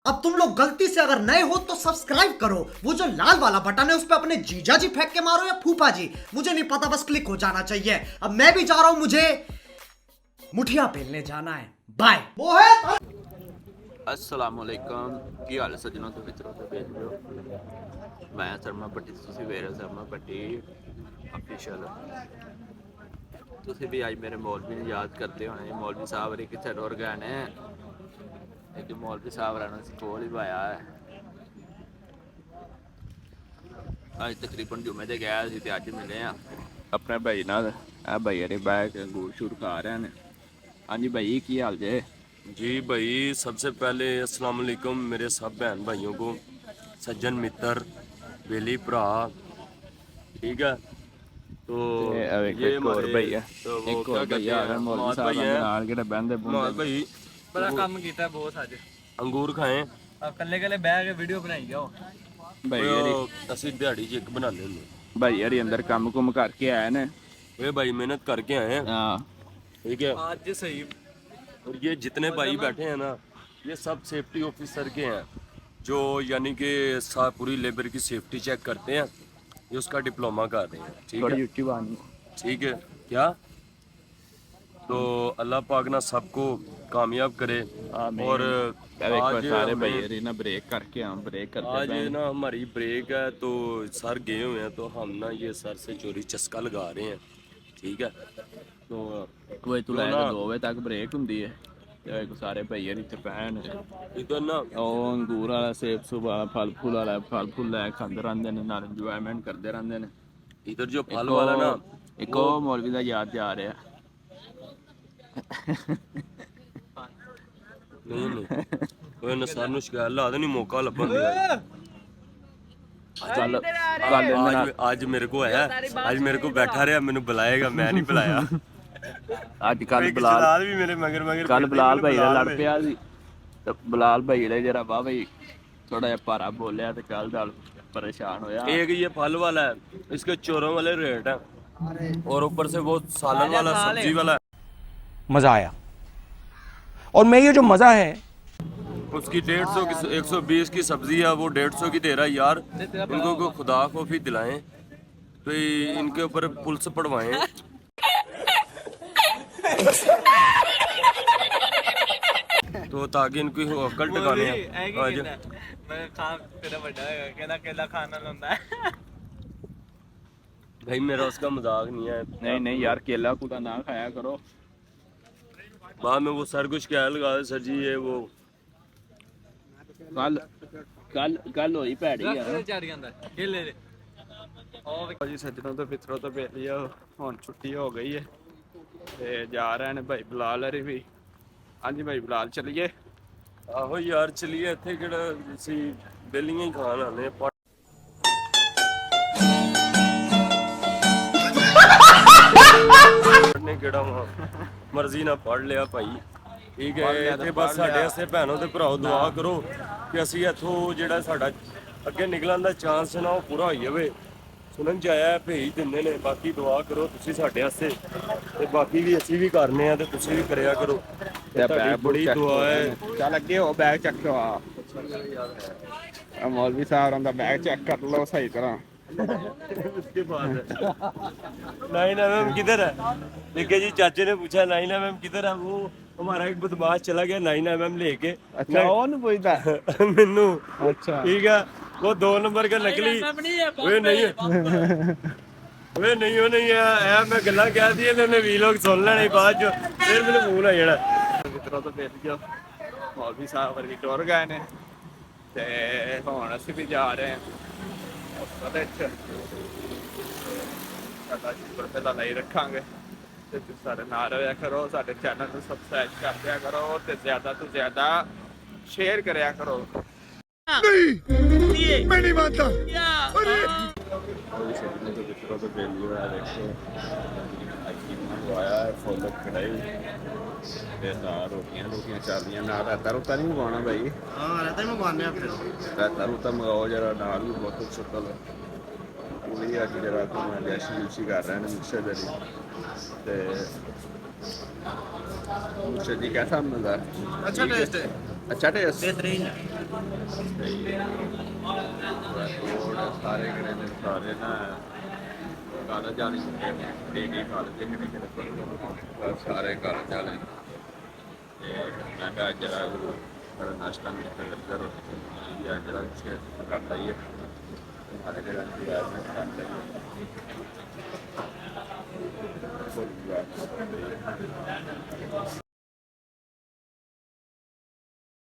अब तुम लोग गलती से अगर नए हो तो सब्सक्राइब करो, वो जो लाल वाला बटन है उस पर अपने जीजा जी फेंक के मारो या फूफा जी, मुझे नहीं पता, बस क्लिक हो जाना चाहिए। अब मैं भी जा रहा हूं, मुझे मुठिया पेलने जाना है। बाय। अस्सलामुअलैकुम, की हाल है सज्जनों तो मित्रों तो भेज दो। मैं शर्मा भट्टी, तुसी वेरे शर्मा भट्टी ऑफिशियल। तुसी भी आज मेरे मौलवी ने याद करते होने, मौलवी साहब रे किथे टुर गए ने। एक मौलवी साहब रहना कोल ही पाया है। आज तकरीबन जुमे ते गया सी ते अज मिले हैं अपने भाई नाल। आ भाई अरे बैग अंगूर शूर खा रहे हैं। हाँ जी भाई, की हाल जे? जी भाई, सबसे पहले अस्सलाम वालेकुम मेरे सब बहन भाइयों को, सज्जन मित्र, बेली भरा, ठीक है। तो ये हमारे भैया तो वो एक क्या और कहते भैया हैं, मौलवी माद साहब भाई ने हैं। नाल केड़े बंदे माद भाई बड़ा काम किया बहुत अज अंगूर खाए कल्ले कल्ले बह के वीडियो बनाई जाओ भाई यारी ਅਸੀਂ ਦਿਹਾੜੀ 'ਚ ਇੱਕ ਬਣਾਉਂਦੇ ਹੁੰਦੇ। भाई यारी अंदर काम कुम करके आए ने। वे भाई मेहनत करके आए हैं, हाँ ठीक है। आज सही और ये जितने भाई बैठे हैं ना, ये सब सेफ्टी ऑफिसर के हैं, जो यानी कि पूरी लेबर की सेफ्टी चेक करते हैं। ये उसका डिप्लोमा कर रहे हैं, ठीक थोड़ी है, यूट्यूब आनी। ठीक है। क्या तो अल्लाह पाक ना सबको कामयाब करे। और आज सारे हमें- भाई यारी ना ब्रेक करके हम ब्रेक करते आज हैं। ना हमारी ब्रेक है, तो सर गए हुए हैं, तो हम ना ये सर से चोरी चस्का लगा रहे हैं, ठीक है। तो एक बजे तो जो लैके ना 2 बजे तक ब्रेक हुंदी है ते एक सारे भाई यारी ते पैन इधर ना ਉਹ ਅੰਗੂਰ ਵਾਲਾ ਸੇਬ ਸੂਬ ਵਾਲਾ ਫਲ ਫੁੱਲ ਵਾਲਾ ਫਲ ਫੁੱਲ ਲੈ ਖਾਂਦੇ ਰਹਿੰਦੇ ਨੇ ਨਾਲ ਇੰਜੋਇਮੈਂਟ ਕਰਦੇ ਰਹਿੰਦੇ ਨੇ। इधर जो फल वाला ना, ਇੱਕ ਉਹ ਮੌਲਵੀ ਦਾ ਯਾਦ ਜਾ ਰਿਹਾ। नहीं नहीं कोई ना सर नु शिकायत ला देनी, मौका लभन दिया। ਕੱਲ ਕੱਲ आज मेरे को है, आज मेरे को बैठा रहा, मैंने बुलाएगा, मैं नहीं बुलाया। ਅੱਜ ਕੱਲ एक ਬਲਾਲ जलाल भी मेरे मगर मगर ਕੱਲ फिरते, ਬਲਾਲ मैंने ਭਾਈ ਨਾਲ बुलाल ਲੜ ਪਿਆ ਸੀ ਤੇ ਬਲਾਲ ਭਾਈ ਨੇ ਜਰਾ ਵਾਹ ਭਾਈ ਥੋੜਾ ਜਿਹਾ ਭਾਰਾ ਬੋਲਿਆ ਤੇ ਕੱਲ ਨਾਲ परेशान होया। एक ये फल वाला है, इसके चोरों वाले रेट है, और ऊपर से वो सालन वाला सब्जी वाला है। मजा आया और मैं ये जो मजा है उसकी 150 की 120 की सब्जी है, वो 150 की दे रहा है यार। इनको को खुदा को भी दिलाएं, तो इनके ऊपर पुलिस पड़वाएं। तो ताकि इनकी अकल टकाने आज मैं खा तेरा बड़ा है कहना केला खाना लंदा है भाई मेरा उसका मजाक नहीं है। नहीं नहीं यार केला कूदा ना खाया करो। बाद में वो सर को शिकायत लगा दे, सर जी ये वो ਕੱਲ ਕੱਲ ਕੱਲ ਹੋਈ ਭੈੜੀ ਯਾਰ। ਚਾਰੀਆਂ ਦਾ ਕੇਲੇ ਦੇ ਜੀ ਸੱਜਣੋਂ ਤੋਂ ਮਿੱਤਰੋਂ ਤੋਂ ਬੇਲੀ ਆ, ਹੁਣ ਛੁੱਟੀ ਹੋ ਗਈ ਹੈ ਤੇ ਜਾ ਰਹੇ ਨੇ ਭਾਈ ਬਲਾਲ ਹਰੀ ਵੀ। ਹਾਂਜੀ ਭਾਈ ਬਲਾਲ ਚਲੀਏ। ਆਹੋ ਯਾਰ ਚਲੀਏ, ਇੱਥੇ ਕਿਹੜਾ ਅਸੀਂ ਬੇਲੀਆਂ ਹੀ ਖਾਣ ਆਨੇ ਪੜ੍ਹਨੇ ਕਿਹੜਾ ਵਾ, ਮਰਜ਼ੀ ਨਾਲ ਪੜ੍ਹ ਲਿਆ ਭਾਈ, ਠੀਕ ਹੈ। ਇੱਥੇ ਬਸ ਸਾਡੇ ਵਾਸਤੇ ਭੈਣੋ ਤੇ ਭਰਾਓ ਦੁਆ ਕਰੋ ਕਿ ਅਸੀਂ ਇੱਥੋਂ ਜਿਹੜਾ ਸਾਡਾ ਅੱਗੇ ਨਿਕਲਣ ਦਾ ਚਾਂਸ ਨਾ ਉਹ ਪੂਰਾ ਹੋਈ ਜਾਵੇ। ਸੁਣਨ ਚ ਆਇਆ ਭੇਜ ਦਿੰਦੇ ਨੇ, ਬਾਕੀ ਦੁਆ ਕਰੋ ਤੁਸੀਂ ਸਾਡੇ ਵਾਸਤੇ, ਤੇ ਬਾਕੀ ਵੀ ਅਸੀਂ ਵੀ ਕਰਨੇ ਆ ਤੇ ਤੁਸੀਂ ਵੀ ਕਰਿਆ ਕਰੋ। ਤੁਹਾਡੀ ਬੜੀ ਦੁਆ ਹੈ। ਚੱਲ ਅੱਗੇ ਹੋ, ਬੈਗ ਚੱਕ ਲਓ। ਆ ਮੌਲਵੀ ਸਾਹਿਬ ਦਾ ਬੈਗ ਚੈੱਕ ਕਰ ਲਓ ਸਹੀ ਤਰ੍ਹਾਂ। उसके बाद 9mm किधर है? देखिए जी, चाचे ने पूछा 9mm किधर है, वो हमारा एक बदमाश चला गया 9mm लेके। ਅੱਛਾ ਉਹ ਨਹੀਂ ਪੁੱਛਦਾ मिन्नू, ਅੱਛਾ ठीक है, वो 2 नंबर का नकली। वे नहीं है, वे नहीं हो नहीं है, मैं गल्ला कह दी ने वीलॉग सुन लेने बाद जो फिर मैंने फोन आ जाना। ਮਿੱਤਰੋਂ ਤੋਂ ਮਿਲ ਗਿਆ ਮੌਲਵੀ ਸਾਹਿਬ ਵਰਗੀ ਟੁਰ ਗਏ ਨੇ ਤੇ ਹੁਣ ਅਸੀਂ ਵੀ ਜਾ ਰਹੇ ਹਾਂ ਉਹਦੇ ਚ ਸਾਡਾ ਸ਼ੁਕਰ ਪਹਿਲਾਂ ਨਹੀਂ ਰੱਖਾਂਗੇ ਤੇ ਤੁਸੀਂ ਸਾਡੇ ਨਾਲ ਰਹਿਆ ਕਰੋ, ਸਾਡੇ ਚੈਨਲ ਨੂੰ ਸਬਸਕ੍ਰਾਈਬ ਕਰ ਦਿਆ ਕਰੋ ਤੇ ਜ਼ਿਆਦਾ ਤੋਂ ਜ਼ਿਆਦਾ ਸ਼ੇਅਰ ਕਰਿਆ ਕਰੋ। मैं नहीं मानता। रोटियां चल रही ना, रायता रूता नहीं मंगवाना भाई। हाँ रहता ही मंगवाने फिर रायता रूता मंगाओ जरा, नाल भी बहुत शुक्ल पूरी अज जरा जैसी जूसी कर रहे हैं मिक्सर जी। मुर्शद जी कैसा मिलता है? अच्छा टेस्ट है। अच्छा टेस्ट बेहतरीन है सारे कड़े ने सारे ना कालेज वाले डी कालेज के सारे कालेज वाले मैं कहा जरा बड़ा नाश्ता करता जरा करता ही है सारे कड़े